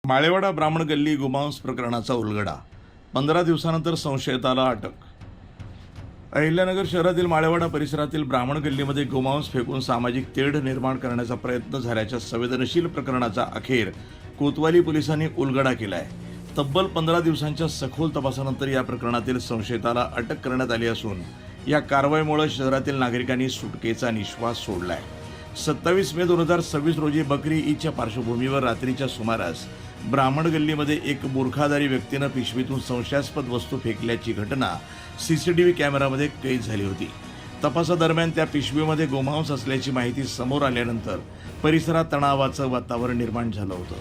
माळेवाडा ब्राह्मण गल्ली गोमांस प्रकरणाचा उलगडा. 15 दिवसानंतर संशयिताला अटक. अहिल्यानगर शहरातील माळेवाडा परिसरातील ब्राह्मण गल्लीमध्ये गोमांस फेकून सामाजिक तेढ निर्माण करण्याचा प्रयत्न झाल्याच्या संवेदनशील प्रकरणाचा अखेर कोतवाली पोलिसांनी उलगडा केला आहे. तब्बल 15 दिवसांच्या सखोल तपासानंतर या प्रकरणातील संशयिताला अटक करण्यात आली असून या कारवाईमुळे शहरातील नागरिकांनी सुटकेचा निश्वास सोडलाय. 27 मे 2026 रोजी बकरी ईदच्या पार्श्वभूमीवर रात्रीच्या सुमारास ब्राह्मण गल्लीमध्ये एक बुरखाधारी व्यक्तीनं पिशवीतून संशयास्पद वस्तू फेकल्याची घटना सीसीटीव्ही कॅमेरामध्ये कैद झाली होती. तपासादरम्यान त्या पिशवीमध्ये गोमांस असल्याची माहिती समोर आल्यानंतर परिसरात तणावाचं वातावरण निर्माण झालं होतं.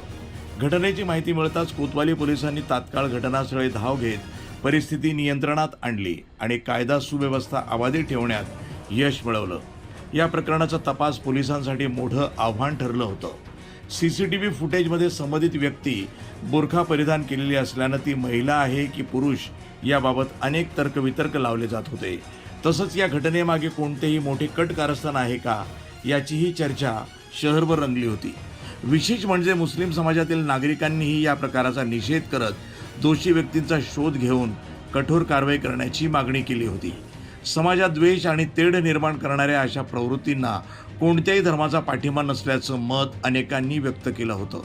घटनेची माहिती मिळताच कोतवाली पोलिसांनी तात्काळ घटनास्थळी धाव घेत परिस्थिती नियंत्रणात आणली आणि कायदा सुव्यवस्था अबाधित ठेवण्यात यश मिळवलं. या प्रकरणाचा तपास पोलिसांसाठी मोठं आव्हान ठरलं होतं. सीसीटीव्ही फुटेजमध्ये संबंधित व्यक्ती बुरखा परिधान केलेली असल्यानं ती महिला आहे की पुरुष याबाबत अनेक तर्कवितर्क लावले जात होते. तसंच या घटनेमागे कोणतेही मोठे कट कारस्थान आहे का याचीही चर्चा शहरभर रंगली होती. विशेष म्हणजे मुस्लिम समाजातील नागरिकांनीही या प्रकाराचा निषेध करत दोषी व्यक्तींचा शोध घेऊन कठोर कारवाई करण्याची मागणी केली होती. समाजात द्वेष आणि तेढ निर्माण करणाऱ्या अशा प्रवृत्तींना कोणत्याही धर्माचा पाठिंबा नसल्याचं मत अनेकांनी व्यक्त केलं होतं.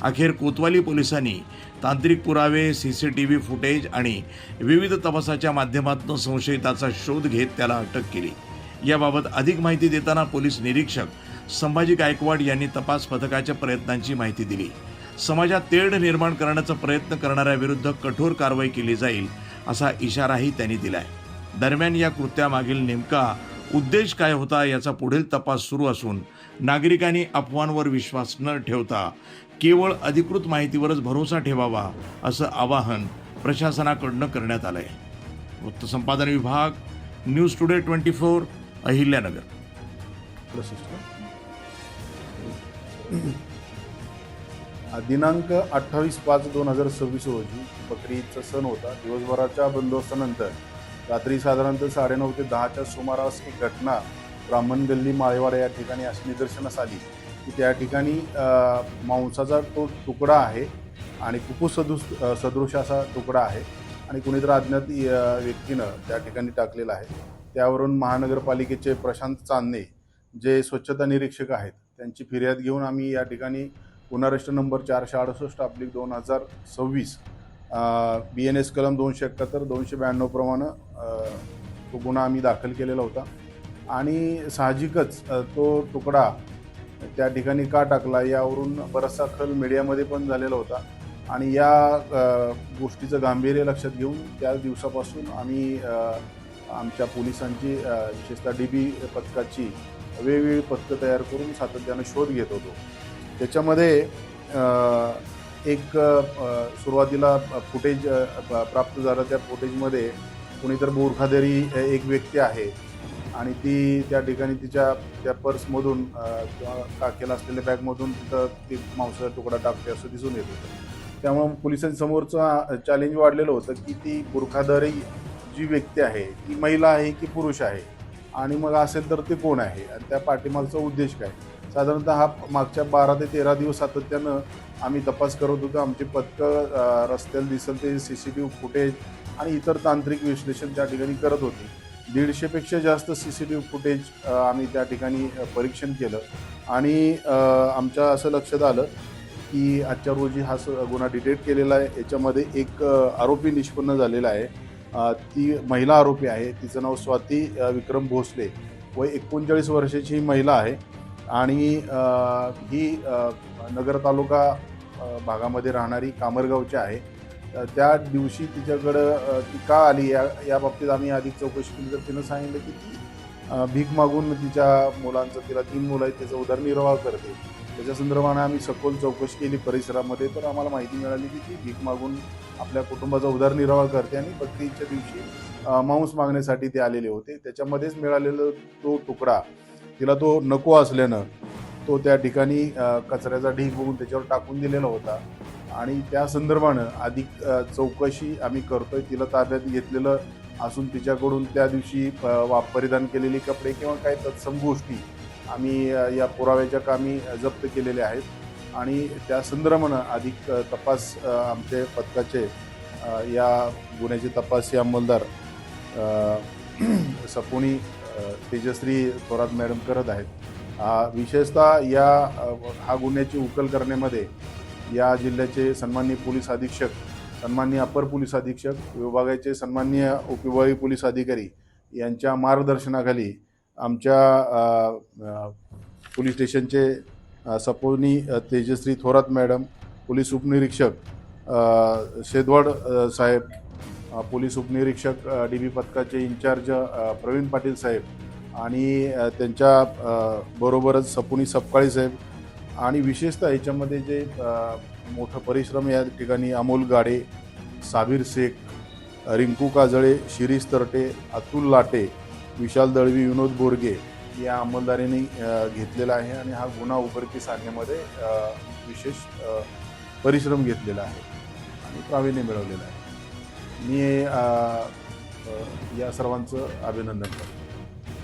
अखेर कोतवाली पोलिसांनी तांत्रिक पुरावे, सीसीटीव्ही फुटेज आणि विविध तपासाच्या माध्यमातून संशयिताचा शोध घेत त्याला अटक केली. याबाबत अधिक माहिती देताना पोलीस निरीक्षक संभाजी गायकवाड यांनी तपास पथकाच्या प्रयत्नांची माहिती दिली. समाजात तेढ निर्माण करण्याचा प्रयत्न करणाऱ्या विरुद्ध कठोर कारवाई केली जाईल असा इशाराही त्यांनी दिलाय. दरम्यान या कृत्यामागील नेमका उद्देश काय होता याचा पुढील तपास सुरू असून नागरिकांनी अफवांवर विश्वास न ठेवता केवळ अधिकृत माहितीवरच भरोसा ठेवावा असं आवाहन प्रशासनाकडून करण्यात आलंय. वृत्तसंपादन विभाग, न्यूज टुडे 24, अहिल्यानगर. दिनांक 28/5/2026 रोजी बकरी ईदचा सण होता. दिवसभराच्या बंदोबस्तानंतर रात्री साधारणतः 9:30 ते 10च्या सुमारास एक घटना ब्राह्मण गल्ली माळेवाडा या ठिकाणी अशी निदर्शनास आली की त्या ठिकाणी मांसाचा तो तुकडा आहे आणि फुफ्फुस सदृश असा तुकडा आहे आणि कुणीतरी अज्ञात व्यक्तीनं त्या ठिकाणी टाकलेला आहे. त्यावरून महानगरपालिकेचे प्रशांत चांदणे जे स्वच्छता निरीक्षक आहेत त्यांची फिर्याद घेऊन आम्ही या ठिकाणी गुन्हा रजिस्टर नंबर 468/2026 BNS कलम 271-292 प्रमाणे तो गुन्हा आम्ही दाखल केलेला होता. आणि साहजिकच तो तुकडा त्या ठिकाणी का टाकला यावरून बराचसा खल मीडियामध्ये पण झालेला होता आणि या गोष्टीचं गांभीर्य लक्षात घेऊन त्या दिवसापासून आम्ही आमच्या पोलिसांची विशेषतः DB पथकाची वेगवेगळी पथकं तयार करून सातत्यानं शोध घेत होतो. त्याच्यामध्ये एक सुरुवातीला फुटेज प्राप्त झालं. त्या फुटेजमध्ये कुणीतर बुरखाधारी एक व्यक्ती आहे आणि ती त्या ठिकाणी तिच्या त्या पर्समधून किंवा काकेला असलेल्या बॅगमधून तिथं ती मांसाचा तुकडा टाकते असं दिसून येत होतं. त्यामुळं पोलिसांसमोरचं चॅलेंज वाढलेलं होतं की ती बुरखाधारी जी व्यक्ती आहे ती महिला आहे की पुरुष आहे आणि मग असेल तर ते कोण आहे आणि त्या पाठीमागचा उद्देश काय. साधारणतः हा मागच्या 12 ते 13 दिवस सातत्यानं आम्ही तपास करत होतो. आमची पथकं रस्त्याला दिसेल ते CCTV फुटेज आणि इतर तांत्रिक विश्लेषण त्या ठिकाणी करत होती. 150पेक्षा जास्त CCTV फुटेज आम्ही त्या ठिकाणी परीक्षण केलं आणि आमच्या असं लक्षात आलं की आजच्या रोजी हा गुन्हा डिटेक्ट केलेला आहे. याच्यामध्ये एक आरोपी निष्पन्न झालेला आहे. ती महिला आरोपी आहे. तिचं नाव स्वाती विक्रम भोसले, वय 39 वर्षाची ही महिला आहे आणि ही नगर तालुका भागामध्ये राहणारी कामरगावची आहे. त्या दिवशी तिच्याकडं ती का आली या बाबतीत आम्ही अधिक चौकशी केली तर तिनं सांगितलं की ती भीक मागून तिच्या मुलांचं, तिला 3 मुलं आहेत, त्याचा उदरनिर्वाह करते. त्याच्या संदर्भाने आम्ही सखोल चौकशी केली परिसरामध्ये तर आम्हाला माहिती मिळाली की ती भीक मागून आपल्या कुटुंबाचा उदरनिर्वाह करते आणि बकरीच्या दिवशी मांस मागण्यासाठी ते आलेले होते. त्याच्यामध्येच मिळालेला तो तुकडा तिला तो नको असल्यानं तो त्या ठिकाणी कचऱ्याचा ढीग बघून त्याच्यावर टाकून दिलेला होता आणि त्या संदर्भानं अधिक चौकशी आम्ही करतोय. तिला ताब्यात घेतलेलं असून तिच्याकडून त्या दिवशी परिधान केलेले कपडे किंवा काही तत्सम गोष्टी आम्ही या पुराव्याच्या कामी जप्त केलेल्या आहेत. आणि त्या संदर्भानं अधिक तपास आमचे पथकाचे या गुन्ह्याचे तपासी अंमलदार सपोनी तेजश्री थोरात मॅडम करत आहेत. विशेषतः हा गुन्ह्याची उकल करण्यामध्ये या जिल्ह्याचे सन्माननीय पोलीस अधीक्षक, सन्माननीय अपर पोलीस अधीक्षक, विभागाचे सन्माननीय उपविभागीय पोलीस अधिकारी यांच्या मार्गदर्शनाखाली आमच्या पोलीस स्टेशनचे सपोनी तेजश्री थोरात मॅडम, पोलीस उपनिरीक्षक शेदवड साहेब, पोलीस उपनिरीक्षक DB पथकाचे इंचार्ज प्रवीण पाटील साहेब आणि त्यांच्या बरोबरच सपोनी सपकाळी साहेब आणि विशेषतः याच्यामध्ये जे मोठं परिश्रम या ठिकाणी अमोल गाडे, साबीर शेख, रिंकू काजळे, शिरीष तरटे, अतुल लाटे, विशाल दळवी, विनोद बोरगे या अंमलदारीने घेतलेला आहे आणि हा गुन्हा उघडकीस आणण्यामध्ये विशेष परिश्रम घेतलेला आहे आणि प्रावीण्य मिळवलेलं आहे. मी या सर्वांचं अभिनंदन करतो.